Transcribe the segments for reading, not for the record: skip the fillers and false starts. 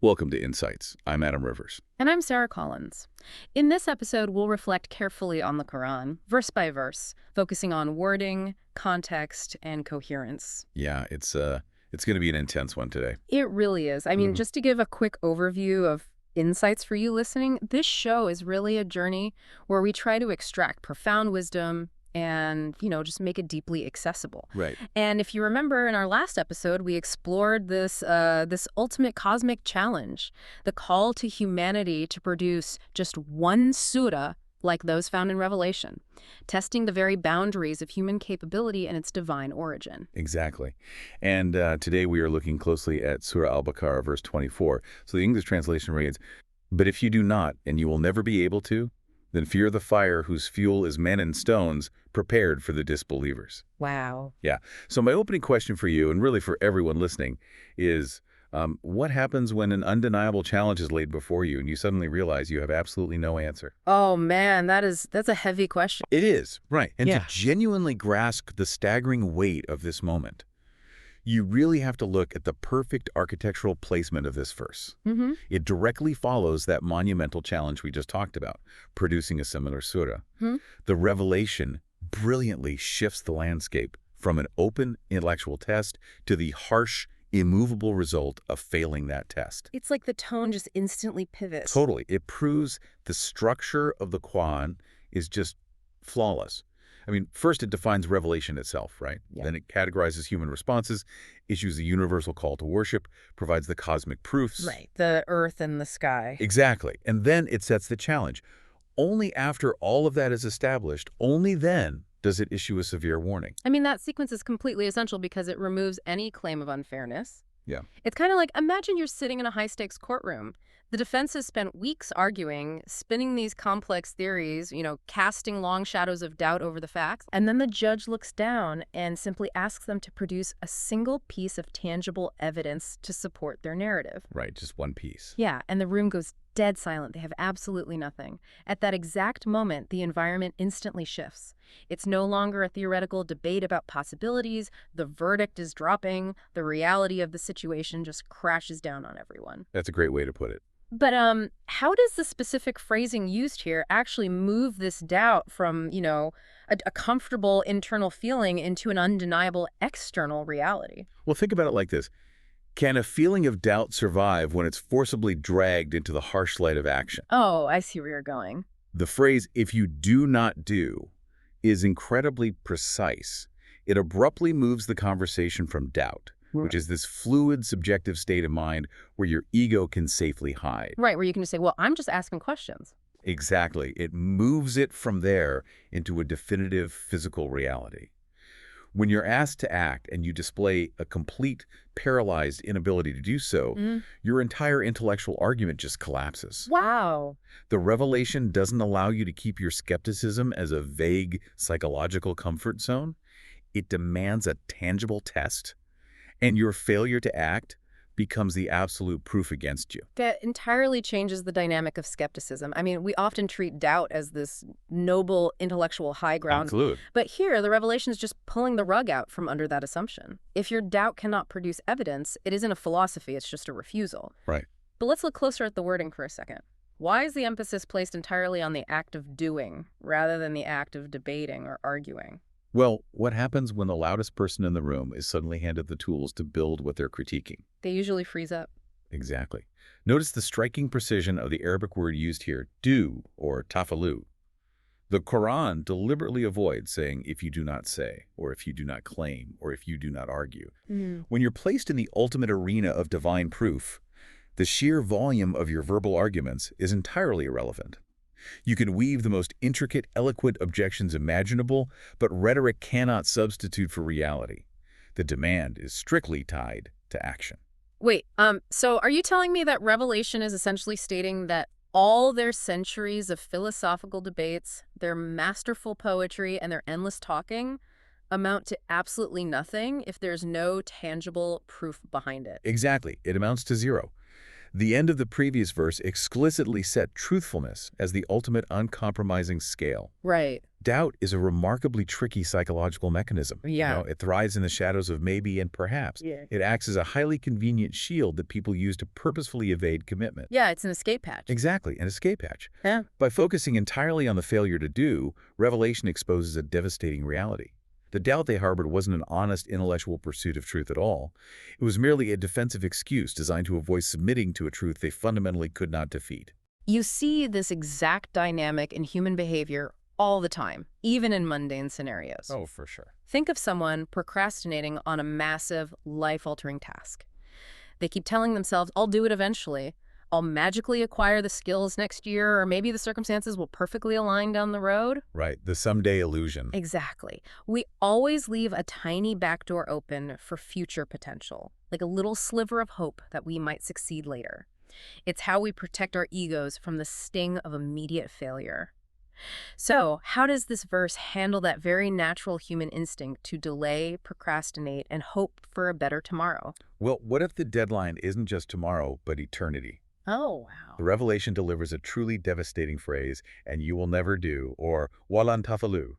Welcome to Insights. I'm Adam Rivers. And I'm Sarah Collins. In this episode, we'll reflect carefully on the Quran, verse by verse, focusing on wording, context, and coherence. Yeah, it's going to be an intense one today. It really is. I mean, just to give a quick overview of insights for you listening, this show is really a journey where we try to extract profound wisdom and, just make it deeply accessible. Right. And if you remember in our last episode, we explored this ultimate cosmic challenge, the call to humanity to produce just one surah like those found in Revelation, testing the very boundaries of human capability and its divine origin. Exactly. And today we are looking closely at Surah Al-Baqarah, verse 24. So the English translation reads, "But if you do not, and you will never be able to, then fear the fire whose fuel is men and stones, prepared for the disbelievers." Wow. Yeah. So my opening question for you, and really for everyone listening, is what happens when an undeniable challenge is laid before you and you suddenly realize you have absolutely no answer? Oh, man, that's a heavy question. It is, right. And Yeah. to genuinely grasp the staggering weight of this moment, you really have to look at the perfect architectural placement of this verse. It directly follows that monumental challenge we just talked about, producing a similar surah. The revelation brilliantly shifts the landscape from an open intellectual test to the harsh, immovable result of failing that test. It's like the tone just instantly pivots. Totally. It proves the structure of the Qur'an is just flawless. I mean, first it defines revelation itself, right? Yeah. Then it categorizes human responses, issues a universal call to worship, provides the cosmic proofs. Right, the earth and the sky. Exactly. And then it sets the challenge. Only after all of that is established, only then does it issue a severe warning. I mean, that sequence is completely essential because it removes any claim of unfairness. Yeah. It's kind of like, imagine you're sitting in a high-stakes courtroom. The defense has spent weeks arguing, spinning these complex theories, casting long shadows of doubt over the facts. And then the judge looks down and simply asks them to produce a single piece of tangible evidence to support their narrative. Right, just one piece. Yeah, and the room goes dead silent. They have absolutely nothing. At that exact moment, the environment instantly shifts. It's no longer a theoretical debate about possibilities. The verdict is dropping. The reality of the situation just crashes down on everyone. That's a great way to put it. But how does the specific phrasing used here actually move this doubt from, a comfortable internal feeling into an undeniable external reality? Well, think about it like this. Can a feeling of doubt survive when it's forcibly dragged into the harsh light of action? Oh, I see where you're going. The phrase, "if you do not do," is incredibly precise. It abruptly moves the conversation from doubt, which is this fluid, subjective state of mind where your ego can safely hide. Right, where you can just say, well, I'm just asking questions. Exactly. It moves it from there into a definitive physical reality. When you're asked to act and you display a complete, paralyzed inability to do so, your entire intellectual argument just collapses. Wow. The revelation doesn't allow you to keep your skepticism as a vague psychological comfort zone. It demands a tangible test, and your failure to act becomes the absolute proof against you. That entirely changes the dynamic of skepticism. I mean, we often treat doubt as this noble intellectual high ground. Absolutely. But here, the revelation is just pulling the rug out from under that assumption. If your doubt cannot produce evidence, it isn't a philosophy, it's just a refusal. Right. But let's look closer at the wording for a second. Why is the emphasis placed entirely on the act of doing rather than the act of debating or arguing? Well, what happens when the loudest person in the room is suddenly handed the tools to build what they're critiquing? They usually freeze up. Exactly. Notice the striking precision of the Arabic word used here, do, or tafalu. The Quran deliberately avoids saying, "if you do not say," or "if you do not claim," or "if you do not argue." When you're placed in the ultimate arena of divine proof, the sheer volume of your verbal arguments is entirely irrelevant. You can weave the most intricate, eloquent objections imaginable, but rhetoric cannot substitute for reality. The demand is strictly tied to action. Wait, so are you telling me that Revelation is essentially stating that all their centuries of philosophical debates, their masterful poetry, and their endless talking amount to absolutely nothing if there's no tangible proof behind it? Exactly. It amounts to zero. The end of the previous verse explicitly set truthfulness as the ultimate uncompromising scale. Right. Doubt is a remarkably tricky psychological mechanism. Yeah. It thrives in the shadows of maybe and perhaps. Yeah. It acts as a highly convenient shield that people use to purposefully evade commitment. Yeah, it's an escape hatch. Exactly, an escape hatch. Yeah. By focusing entirely on the failure to do, Revelation exposes a devastating reality. The doubt they harbored wasn't an honest intellectual pursuit of truth at all. It was merely a defensive excuse designed to avoid submitting to a truth they fundamentally could not defeat. You see this exact dynamic in human behavior all the time, even in mundane scenarios. Oh, for sure. Think of someone procrastinating on a massive, life-altering task. They keep telling themselves, I'll do it eventually. I'll magically acquire the skills next year, or maybe the circumstances will perfectly align down the road. Right, the someday illusion. Exactly. We always leave a tiny back door open for future potential, like a little sliver of hope that we might succeed later. It's how we protect our egos from the sting of immediate failure. So, how does this verse handle that very natural human instinct to delay, procrastinate, and hope for a better tomorrow? Well, what if the deadline isn't just tomorrow, but eternity? Oh, wow. The Revelation delivers a truly devastating phrase, and you will never do, or walan tafalu.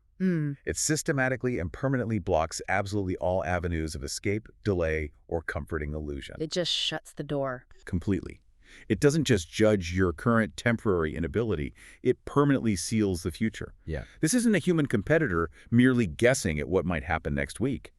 It systematically and permanently blocks absolutely all avenues of escape, delay, or comforting illusion. It just shuts the door. Completely. It doesn't just judge your current temporary inability, it permanently seals the future. Yeah. This isn't a human competitor merely guessing at what might happen next week.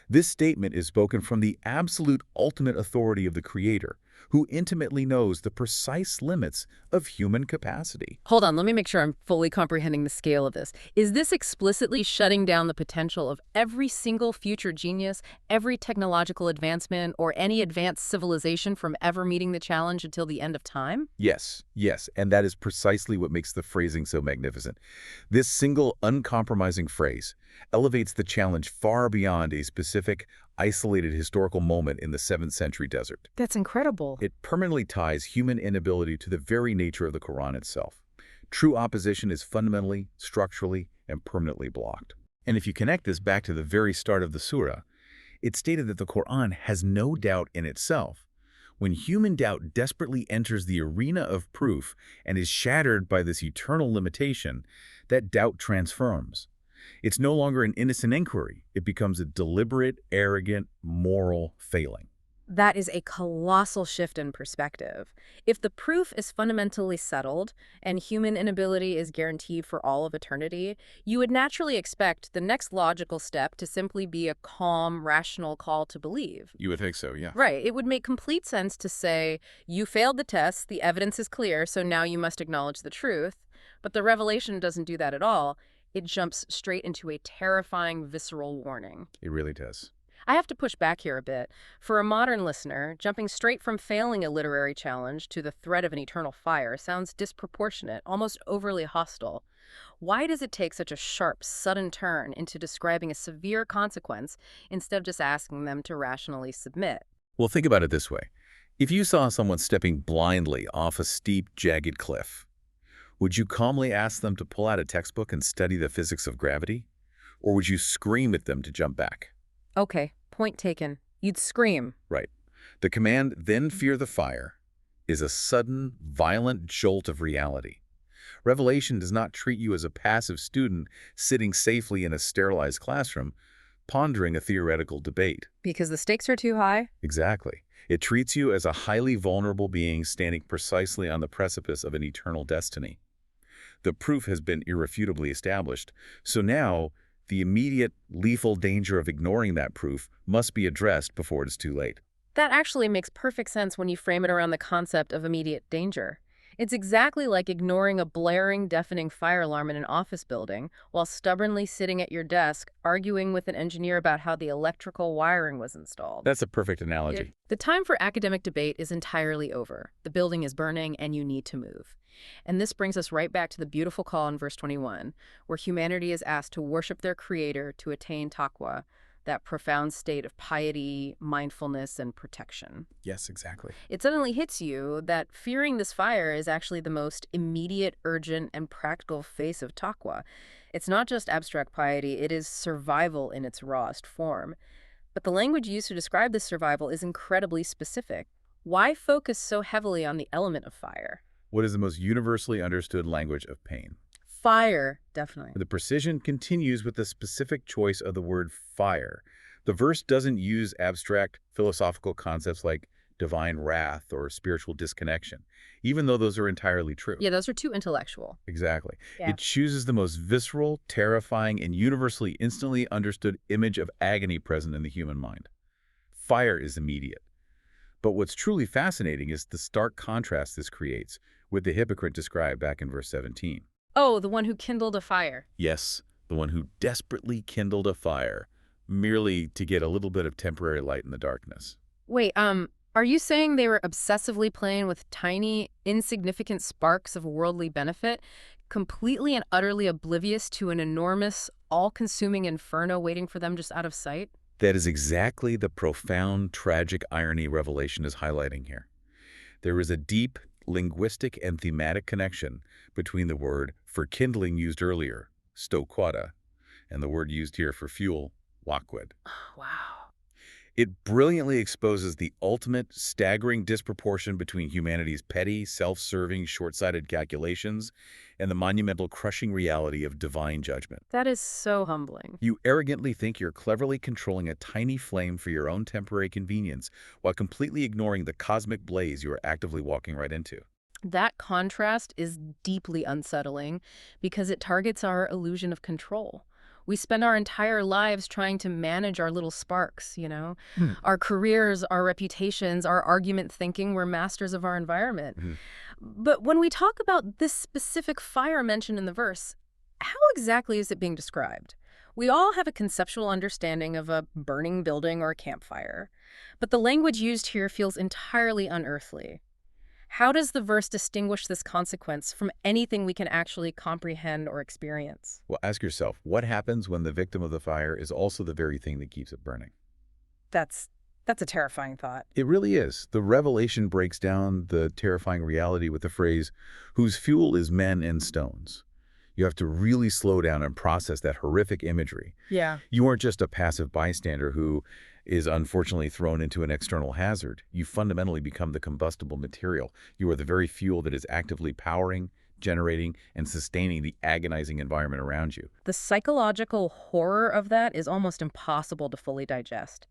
This statement is spoken from the absolute ultimate authority of the Creator, who intimately knows the precise limits of human capacity. Hold on, let me make sure I'm fully comprehending the scale of this. Is this explicitly shutting down the potential of every single future genius, every technological advancement, or any advanced civilization from ever meeting the challenge until the end of time? Yes, and that is precisely what makes the phrasing so magnificent. This single, uncompromising phrase elevates the challenge far beyond a specific, isolated historical moment in the 7th century desert. That's incredible. It permanently ties human inability to the very nature of the Quran itself. True opposition is fundamentally, structurally, and permanently blocked. And if you connect this back to the very start of the surah, it's stated that the Quran has no doubt in itself. When human doubt desperately enters the arena of proof and is shattered by this eternal limitation, that doubt transforms. It's no longer an innocent inquiry. It becomes a deliberate, arrogant, moral failing. That is a colossal shift in perspective. If the proof is fundamentally settled and human inability is guaranteed for all of eternity, you would naturally expect the next logical step to simply be a calm, rational call to believe. You would think so, yeah. Right. It would make complete sense to say, you failed the test, the evidence is clear, so now you must acknowledge the truth. But the revelation doesn't do that at all. It jumps straight into a terrifying, visceral warning. It really does. I have to push back here a bit. For a modern listener, jumping straight from failing a literary challenge to the threat of an eternal fire sounds disproportionate, almost overly hostile. Why does it take such a sharp, sudden turn into describing a severe consequence instead of just asking them to rationally submit? Well, think about it this way. If you saw someone stepping blindly off a steep, jagged cliff, would you calmly ask them to pull out a textbook and study the physics of gravity? Or would you scream at them to jump back? Okay, point taken. You'd scream. Right. The command, then fear the fire, is a sudden, violent jolt of reality. Revelation does not treat you as a passive student sitting safely in a sterilized classroom, pondering a theoretical debate. Because the stakes are too high? Exactly. It treats you as a highly vulnerable being standing precisely on the precipice of an eternal destiny. The proof has been irrefutably established, so now the immediate, lethal danger of ignoring that proof must be addressed before it is too late. That actually makes perfect sense when you frame it around the concept of immediate danger. It's exactly like ignoring a blaring, deafening fire alarm in an office building while stubbornly sitting at your desk arguing with an engineer about how the electrical wiring was installed. That's a perfect analogy. The time for academic debate is entirely over. The building is burning and you need to move. And this brings us right back to the beautiful call in verse 21, where humanity is asked to worship their creator to attain taqwa, that profound state of piety, mindfulness, and protection. Yes, exactly. It suddenly hits you that fearing this fire is actually the most immediate, urgent, and practical face of taqwa. It's not just abstract piety, it is survival in its rawest form. But the language used to describe this survival is incredibly specific. Why focus so heavily on the element of fire? What is the most universally understood language of pain? Fire, definitely. The precision continues with the specific choice of the word fire. The verse doesn't use abstract philosophical concepts like divine wrath or spiritual disconnection, even though those are entirely true. Yeah, those are too intellectual. Exactly. Yeah. It chooses the most visceral, terrifying, and universally instantly understood image of agony present in the human mind. Fire is immediate. But what's truly fascinating is the stark contrast this creates with the hypocrite described back in verse 17. Oh, the one who kindled a fire. Yes, the one who desperately kindled a fire, merely to get a little bit of temporary light in the darkness. Wait, are you saying they were obsessively playing with tiny, insignificant sparks of worldly benefit, completely and utterly oblivious to an enormous, all-consuming inferno waiting for them just out of sight? That is exactly the profound, tragic irony Revelation is highlighting here. There is a deep linguistic and thematic connection between the word for kindling used earlier, stoquata, and the word used here for fuel, waqwed. Wow. It brilliantly exposes the ultimate, staggering disproportion between humanity's petty, self-serving, short-sighted calculations and the monumental, crushing reality of divine judgment. That is so humbling. You arrogantly think you're cleverly controlling a tiny flame for your own temporary convenience while completely ignoring the cosmic blaze you are actively walking right into. That contrast is deeply unsettling because it targets our illusion of control. We spend our entire lives trying to manage our little sparks, you know? Our careers, our reputations, our argument thinking, we're masters of our environment. Mhm. But when we talk about this specific fire mentioned in the verse, how exactly is it being described? We all have a conceptual understanding of a burning building or a campfire, but the language used here feels entirely unearthly. How does the verse distinguish this consequence from anything we can actually comprehend or experience? Well, ask yourself, what happens when the victim of the fire is also the very thing that keeps it burning? That's a terrifying thought. It really is. The revelation breaks down the terrifying reality with the phrase, whose fuel is men and stones. You have to really slow down and process that horrific imagery. Yeah. You aren't just a passive bystander who is unfortunately thrown into an external hazard. You fundamentally become the combustible material. You are the very fuel that is actively powering, generating, and sustaining the agonizing environment around you. The psychological horror of that is almost impossible to fully digest.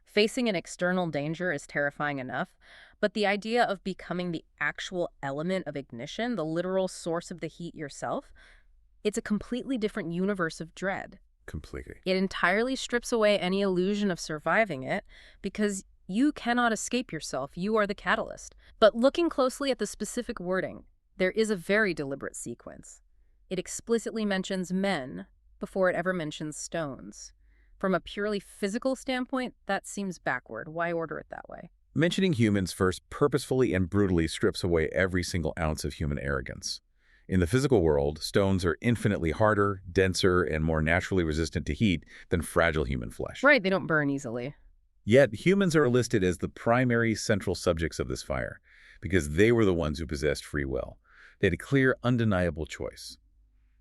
Facing an external danger is terrifying enough, but the idea of becoming the actual element of ignition, the literal source of the heat yourself, it's a completely different universe of dread. Completely. It entirely strips away any illusion of surviving it because you cannot escape yourself. You are the catalyst. But looking closely at the specific wording, there is a very deliberate sequence. It explicitly mentions men before it ever mentions stones. From a purely physical standpoint, that seems backward. Why order it that way? Mentioning humans first purposefully and brutally strips away every single ounce of human arrogance. In the physical world, stones are infinitely harder, denser, and more naturally resistant to heat than fragile human flesh. Right, they don't burn easily. Yet, humans are listed as the primary central subjects of this fire because they were the ones who possessed free will. They had a clear, undeniable choice.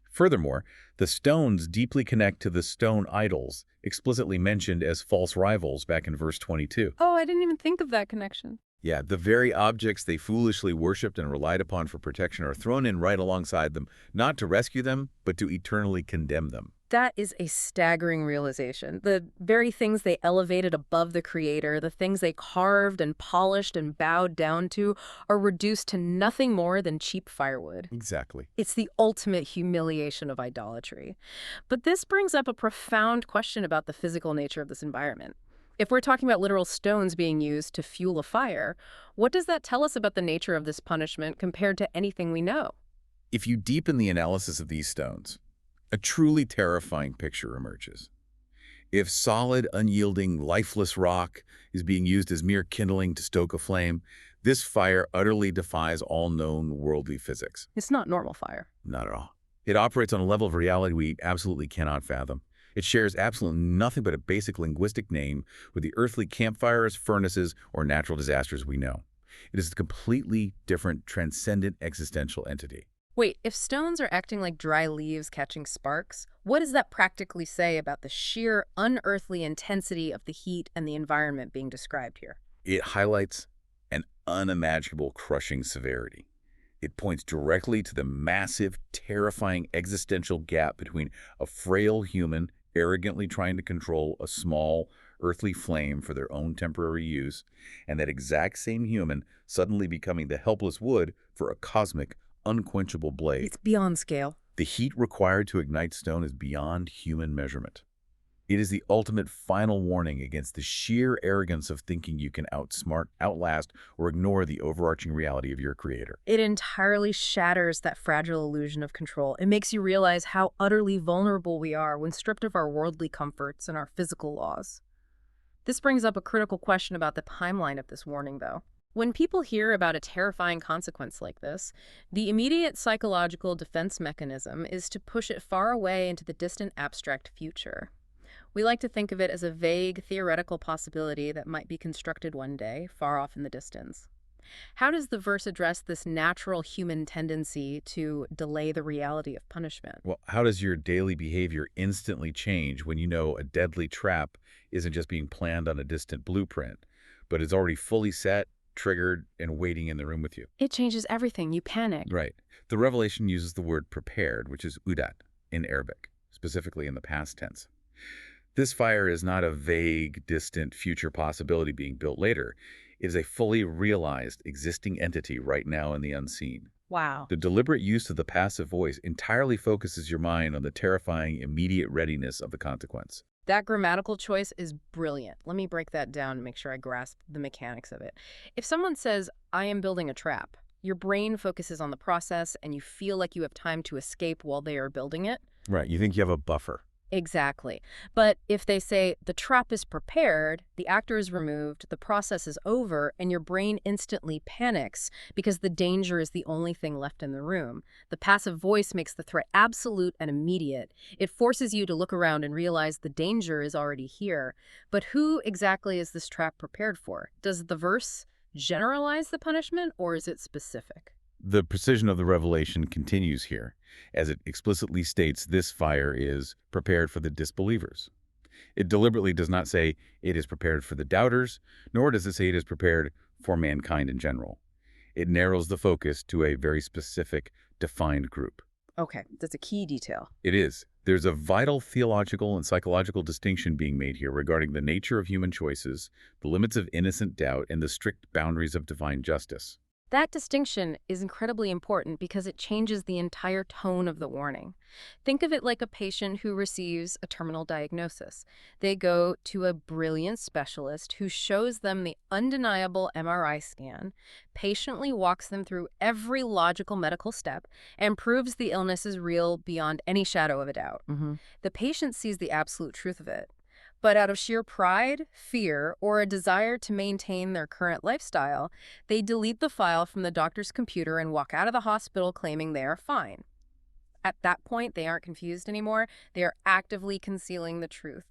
Furthermore, the stones deeply connect to the stone idols, explicitly mentioned as false rivals back in verse 22. Oh, I didn't even think of that connection. Yeah, the very objects they foolishly worshipped and relied upon for protection are thrown in right alongside them, not to rescue them, but to eternally condemn them. That is a staggering realization. The very things they elevated above the Creator, the things they carved and polished and bowed down to, are reduced to nothing more than cheap firewood. Exactly. It's the ultimate humiliation of idolatry. But this brings up a profound question about the physical nature of this environment. If we're talking about literal stones being used to fuel a fire, what does that tell us about the nature of this punishment compared to anything we know? If you deepen the analysis of these stones, a truly terrifying picture emerges. If solid, unyielding, lifeless rock is being used as mere kindling to stoke a flame, this fire utterly defies all known worldly physics. It's not normal fire. Not at all. It operates on a level of reality we absolutely cannot fathom. It shares absolutely nothing but a basic linguistic name with the earthly campfires, furnaces, or natural disasters we know. It is a completely different, transcendent existential entity. Wait, if stones are acting like dry leaves catching sparks, what does that practically say about the sheer unearthly intensity of the heat and the environment being described here? It highlights an unimaginable crushing severity. It points directly to the massive, terrifying existential gap between a frail human arrogantly trying to control a small, earthly flame for their own temporary use, and that exact same human suddenly becoming the helpless wood for a cosmic, unquenchable blade. It's beyond scale. The heat required to ignite stone is beyond human measurement. It is the ultimate final warning against the sheer arrogance of thinking you can outsmart, outlast, or ignore the overarching reality of your creator. It entirely shatters that fragile illusion of control. It makes you realize how utterly vulnerable we are when stripped of our worldly comforts and our physical laws. This brings up a critical question about the timeline of this warning, though. When people hear about a terrifying consequence like this, the immediate psychological defense mechanism is to push it far away into the distant abstract future. We like to think of it as a vague, theoretical possibility that might be constructed one day, far off in the distance. How does the verse address this natural human tendency to delay the reality of punishment? Well, how does your daily behavior instantly change when you know a deadly trap isn't just being planned on a distant blueprint, but is already fully set, triggered, and waiting in the room with you? It changes everything. You panic. Right. The revelation uses the word prepared, which is udat in Arabic, specifically in the past tense. This fire is not a vague, distant future possibility being built later. It is a fully realized, existing entity right now in the unseen. Wow. The deliberate use of the passive voice entirely focuses your mind on the terrifying, immediate readiness of the consequence. That grammatical choice is brilliant. Let me break that down and make sure I grasp the mechanics of it. If someone says, I am building a trap, your brain focuses on the process and you feel like you have time to escape while they are building it. Right. You think you have a buffer. Exactly. But if they say the trap is prepared, the actor is removed, the process is over, and your brain instantly panics because the danger is the only thing left in the room. The passive voice makes the threat absolute and immediate. It forces you to look around and realize the danger is already here. But who exactly is this trap prepared for? Does the verse generalize the punishment, or is it specific? The precision of the revelation continues here, as it explicitly states this fire is prepared for the disbelievers. It deliberately does not say it is prepared for the doubters, nor does it say it is prepared for mankind in general. It narrows the focus to a very specific, defined group. Okay, that's a key detail. It is. There's a vital theological and psychological distinction being made here regarding the nature of human choices, the limits of innocent doubt, and the strict boundaries of divine justice. That distinction is incredibly important because it changes the entire tone of the warning. Think of it like a patient who receives a terminal diagnosis. They go to a brilliant specialist who shows them the undeniable MRI scan, patiently walks them through every logical medical step, and proves the illness is real beyond any shadow of a doubt. The patient sees the absolute truth of it. But out of sheer pride, fear, or a desire to maintain their current lifestyle, they delete the file from the doctor's computer and walk out of the hospital claiming they are fine. At that point, they aren't confused anymore. They are actively concealing the truth.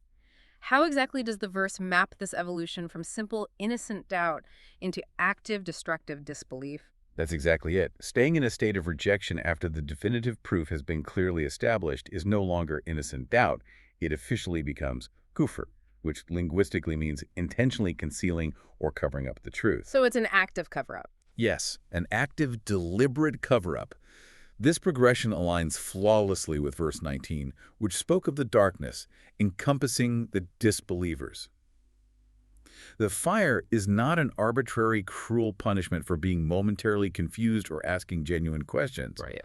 How exactly does the verse map this evolution from simple, innocent doubt into active, destructive disbelief? That's exactly it. Staying in a state of rejection after the definitive proof has been clearly established is no longer innocent doubt. It officially becomes kufr, which linguistically means intentionally concealing or covering up the truth. So it's an active cover-up. Yes, an active, deliberate cover-up. This progression aligns flawlessly with verse 19, which spoke of the darkness, encompassing the disbelievers. The fire is not an arbitrary, cruel punishment for being momentarily confused or asking genuine questions. Right.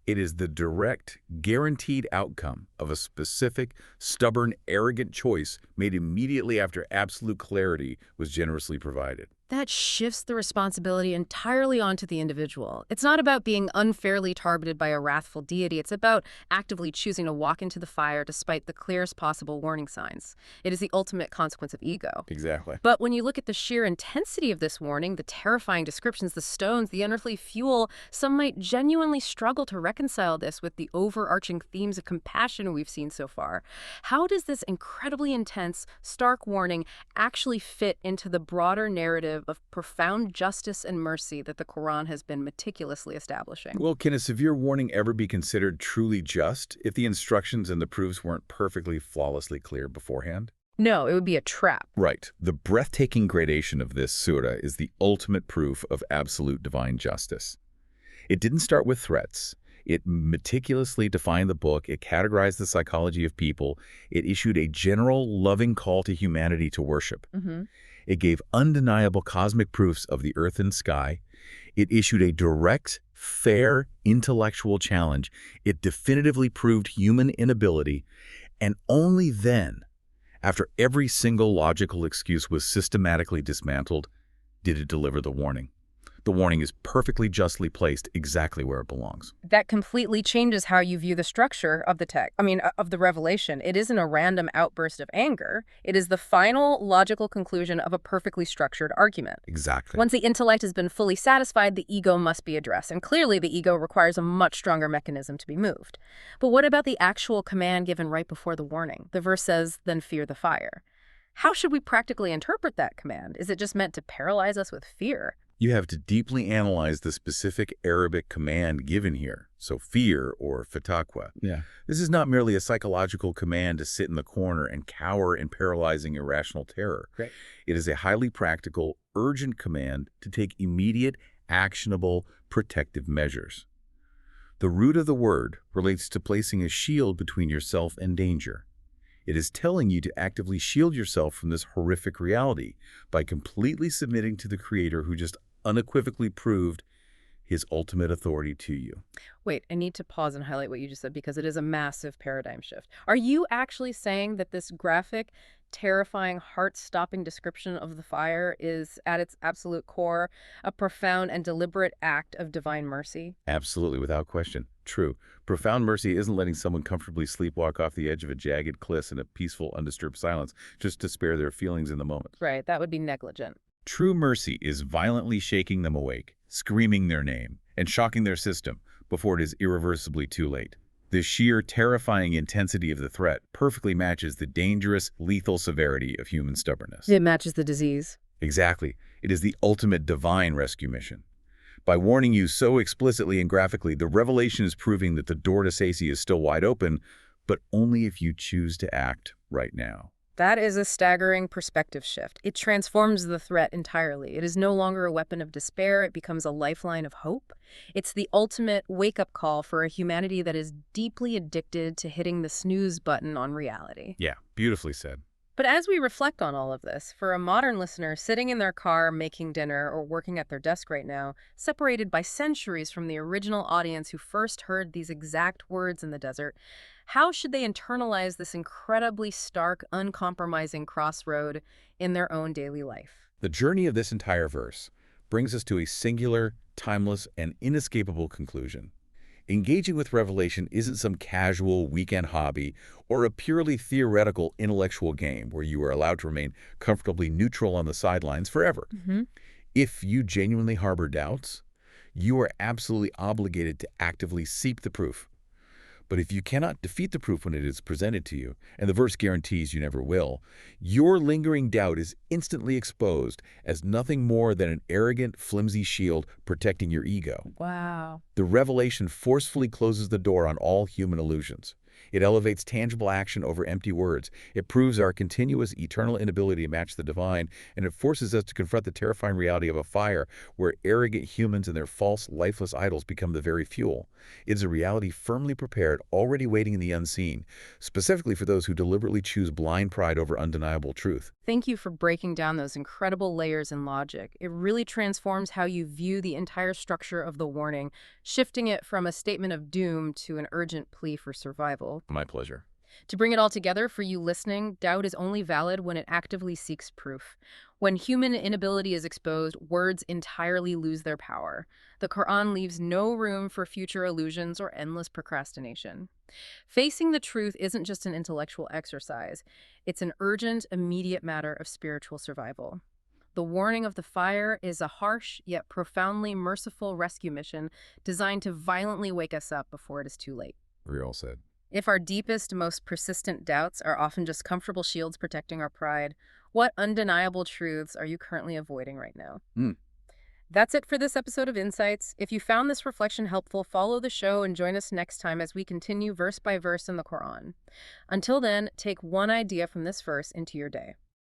It is the direct, guaranteed outcome of a specific, stubborn, arrogant choice made immediately after absolute clarity was generously provided. That shifts the responsibility entirely onto the individual. It's not about being unfairly targeted by a wrathful deity. It's about actively choosing to walk into the fire despite the clearest possible warning signs. It is the ultimate consequence of ego. Exactly. But when you look at the sheer intensity of this warning, the terrifying descriptions, the stones, the unearthly fuel, some might genuinely struggle to reconcile this with the overarching themes of compassion we've seen so far. How does this incredibly intense, stark warning actually fit into the broader narrative of profound justice and mercy that the Quran has been meticulously establishing? Well, can a severe warning ever be considered truly just if the instructions and the proofs weren't perfectly, flawlessly clear beforehand? No, it would be a trap. Right. The breathtaking gradation of this surah is the ultimate proof of absolute divine justice. It didn't start with threats. It meticulously defined the book. It categorized the psychology of people. It issued a general, loving call to humanity to worship. Hmm. It gave undeniable cosmic proofs of the earth and sky. It issued a direct, fair, intellectual challenge. It definitively proved human inability. And only then, after every single logical excuse was systematically dismantled, did it deliver the warning. The warning is perfectly justly placed exactly where it belongs. That completely changes how you view the structure of the text. Of the revelation. It isn't a random outburst of anger. It is the final logical conclusion of a perfectly structured argument. Exactly. Once the intellect has been fully satisfied, the ego must be addressed. And clearly, the ego requires a much stronger mechanism to be moved. But what about the actual command given right before the warning? The verse says, "Then fear the fire." How should we practically interpret that command? Is it just meant to paralyze us with fear? You have to deeply analyze the specific Arabic command given here, so fear or fataqwa. Yeah. This is not merely a psychological command to sit in the corner and cower in paralyzing irrational terror. Right. It is a highly practical, urgent command to take immediate, actionable, protective measures. The root of the word relates to placing a shield between yourself and danger. It is telling you to actively shield yourself from this horrific reality by completely submitting to the Creator who just unequivocally proved his ultimate authority to you. Wait, I need to pause and highlight what you just said because it is a massive paradigm shift. Are you actually saying that this graphic, terrifying, heart-stopping description of the fire is, at its absolute core, a profound and deliberate act of divine mercy? Absolutely, without question. True. Profound mercy isn't letting someone comfortably sleepwalk off the edge of a jagged cliff in a peaceful, undisturbed silence just to spare their feelings in the moment. Right, that would be negligent. True mercy is violently shaking them awake, screaming their name, and shocking their system before it is irreversibly too late. The sheer, terrifying intensity of the threat perfectly matches the dangerous, lethal severity of human stubbornness. It matches the disease. Exactly. It is the ultimate divine rescue mission. By warning you so explicitly and graphically, the revelation is proving that the door to safety is still wide open, but only if you choose to act right now. That is a staggering perspective shift. It transforms the threat entirely. It is no longer a weapon of despair. It becomes a lifeline of hope. It's the ultimate wake-up call for a humanity that is deeply addicted to hitting the snooze button on reality. Yeah, beautifully said. But as we reflect on all of this, for a modern listener sitting in their car making dinner or working at their desk right now, separated by centuries from the original audience who first heard these exact words in the desert, how should they internalize this incredibly stark, uncompromising crossroad in their own daily life? The journey of this entire verse brings us to a singular, timeless, and inescapable conclusion. Engaging with Revelation isn't some casual weekend hobby or a purely theoretical intellectual game where you are allowed to remain comfortably neutral on the sidelines forever. If you genuinely harbor doubts, you are absolutely obligated to actively seek the proof. But if you cannot defeat the proof when it is presented to you, and the verse guarantees you never will, your lingering doubt is instantly exposed as nothing more than an arrogant, flimsy shield protecting your ego. Wow. The revelation forcefully closes the door on all human illusions. It elevates tangible action over empty words. It proves our continuous, eternal inability to match the divine, and it forces us to confront the terrifying reality of a fire where arrogant humans and their false, lifeless idols become the very fuel. It is a reality firmly prepared, already waiting in the unseen, specifically for those who deliberately choose blind pride over undeniable truth. Thank you for breaking down those incredible layers in logic. It really transforms how you view the entire structure of the warning, shifting it from a statement of doom to an urgent plea for survival. My pleasure. To bring it all together for you listening, doubt is only valid when it actively seeks proof. When human inability is exposed, words entirely lose their power. The Qur'an leaves no room for future illusions or endless procrastination. Facing the truth isn't just an intellectual exercise. It's an urgent, immediate matter of spiritual survival. The warning of the fire is a harsh yet profoundly merciful rescue mission designed to violently wake us up before it is too late. Very well said. If our deepest, most persistent doubts are often just comfortable shields protecting our pride, what undeniable truths are you currently avoiding right now? That's it for this episode of Insights. If you found this reflection helpful, follow the show and join us next time as we continue verse by verse in the Quran. Until then, take one idea from this verse into your day.